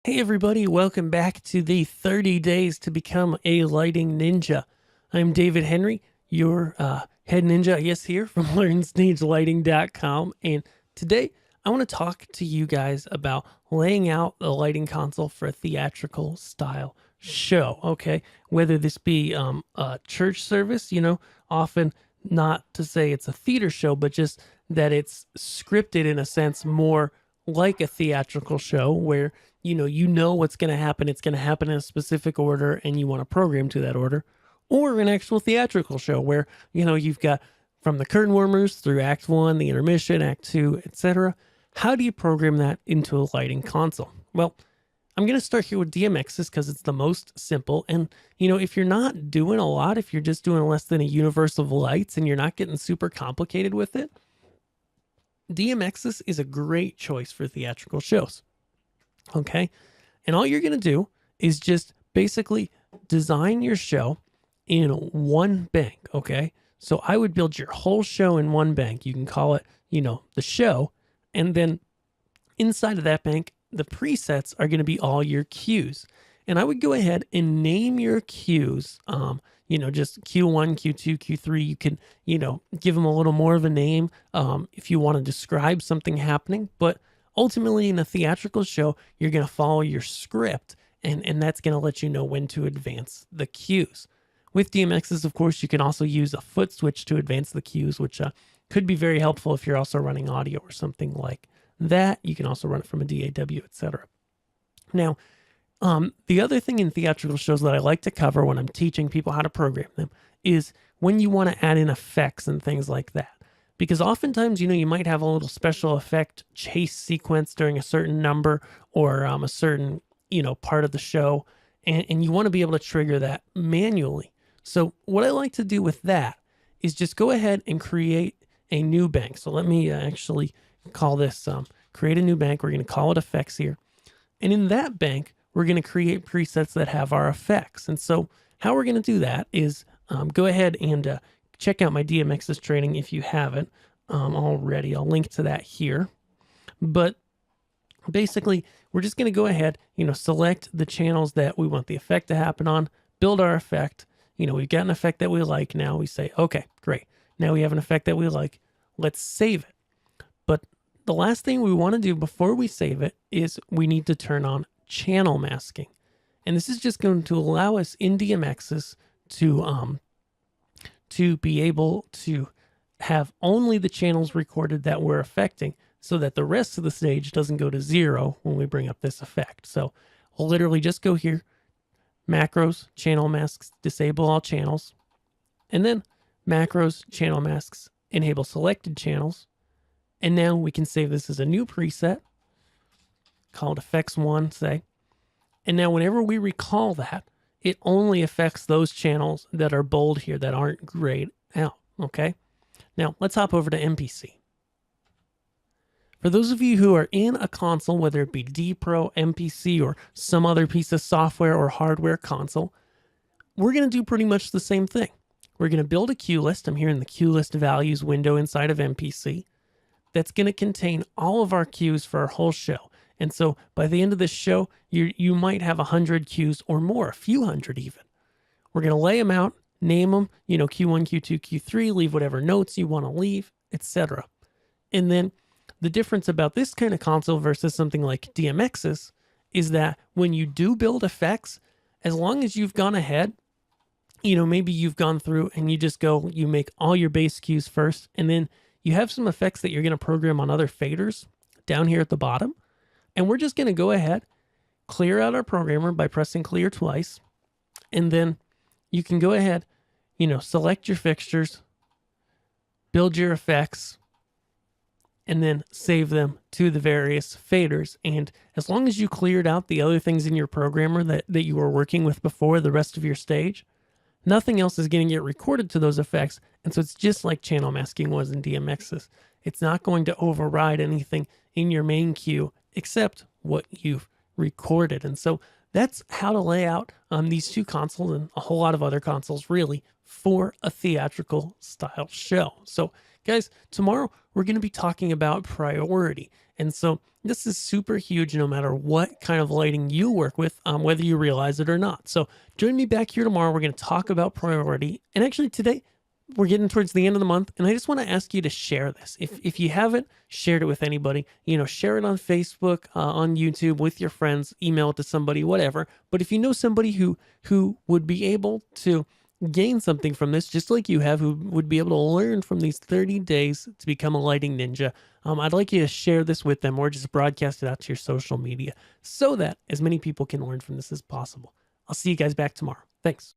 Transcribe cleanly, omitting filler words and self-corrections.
Hey everybody, welcome back to the 30 Days to Become a Lighting Ninja. I'm David Henry, your head ninja, I guess, here from LearnStageLighting.com. And today I want to talk to you guys about laying out the lighting console for a theatrical style show, okay? Whether this be a church service, often not to say it's a theater show, but just that it's scripted in a sense more like a theatrical show where you know what's going to happen. It's going to happen in a specific order and you want to program to that order. Or an actual theatrical show where, you've got from the curtain warmers through act 1, the intermission, act 2, etc. How do you program that into a lighting console? Well, I'm going to start here with DMXs because it's the most simple. And, if you're not doing a lot, if you're just doing less than a universe of lights and you're not getting super complicated with it, DMXs is a great choice for theatrical shows. Okay. And all you're going to do is just basically design your show in one bank. Okay. So I would build your whole show in one bank. You can call it, the show. And then inside of that bank, the presets are going to be all your cues. And I would go ahead and name your cues, just Q1, Q2, Q3. You can, give them a little more of a name if you want to describe something happening. But ultimately, in a theatrical show, you're going to follow your script, and that's going to let you know when to advance the cues. With DMXs, of course, you can also use a foot switch to advance the cues, which could be very helpful if you're also running audio or something like that. You can also run it from a DAW, etc. Now, the other thing in theatrical shows that I like to cover when I'm teaching people how to program them is when you want to add in effects and things like that. Because oftentimes, you might have a little special effect chase sequence during a certain number or a certain, part of the show. And you want to be able to trigger that manually. So what I like to do with that is just go ahead and create a new bank. So let me actually call this, create a new bank. We're going to call it effects here. And in that bank, we're going to create presets that have our effects. And so how we're going to do that is go ahead and check out my DMXs training if you haven't already. I'll link to that here. But basically, we're just going to go ahead, select the channels that we want the effect to happen on, build our effect. We've got an effect that we like now. We say, okay, great. Now we have an effect that we like. Let's save it. But the last thing we want to do before we save it is we need to turn on channel masking. And this is just going to allow us in DMXs to be able to have only the channels recorded that we're affecting so that the rest of the stage doesn't go to 0 when we bring up this effect. So we'll literally just go here, macros, channel masks, disable all channels, and then macros, channel masks, enable selected channels. And now we can save this as a new preset called effects 1, say. And now whenever we recall that, it only affects those channels that are bold here that aren't grayed out, okay? Now, let's hop over to MPC. For those of you who are in a console, whether it be D Pro, MPC, or some other piece of software or hardware console, we're going to do pretty much the same thing. We're going to build a cue list. I'm here in the cue list values window inside of MPC. That's going to contain all of our cues for our whole show. And so by the end of this show, you might have 100 cues or more, a few hundred even. We're going to lay them out, name them, Q1, Q2, Q3, leave whatever notes you want to leave, etc. And then the difference about this kind of console versus something like DMXs is that when you do build effects, as long as you've gone ahead, maybe you've gone through and you make all your base cues first, and then you have some effects that you're going to program on other faders down here at the bottom. And we're just going to go ahead, clear out our programmer by pressing clear twice. And then you can go ahead, select your fixtures, build your effects, and then save them to the various faders. And as long as you cleared out the other things in your programmer that you were working with before the rest of your stage, nothing else is going to get recorded to those effects. And so it's just like channel masking was in DMXs. It's not going to override anything in your main cue except what you've recorded. And so that's how to lay out these two consoles and a whole lot of other consoles really for a theatrical style show. So Guys, tomorrow we're going to be talking about priority. And so this is super huge no matter what kind of lighting you work with, whether you realize it or not. So join me back here tomorrow. We're going to talk about priority. And actually today, we're getting towards the end of the month, and I just want to ask you to share this. If you haven't shared it with anybody, share it on Facebook, on YouTube, with your friends, email it to somebody, whatever. But if you know somebody who would be able to gain something from this, just like you have, who would be able to learn from these 30 days to become a lighting ninja, I'd like you to share this with them or just broadcast it out to your social media so that as many people can learn from this as possible. I'll see you guys back tomorrow. Thanks.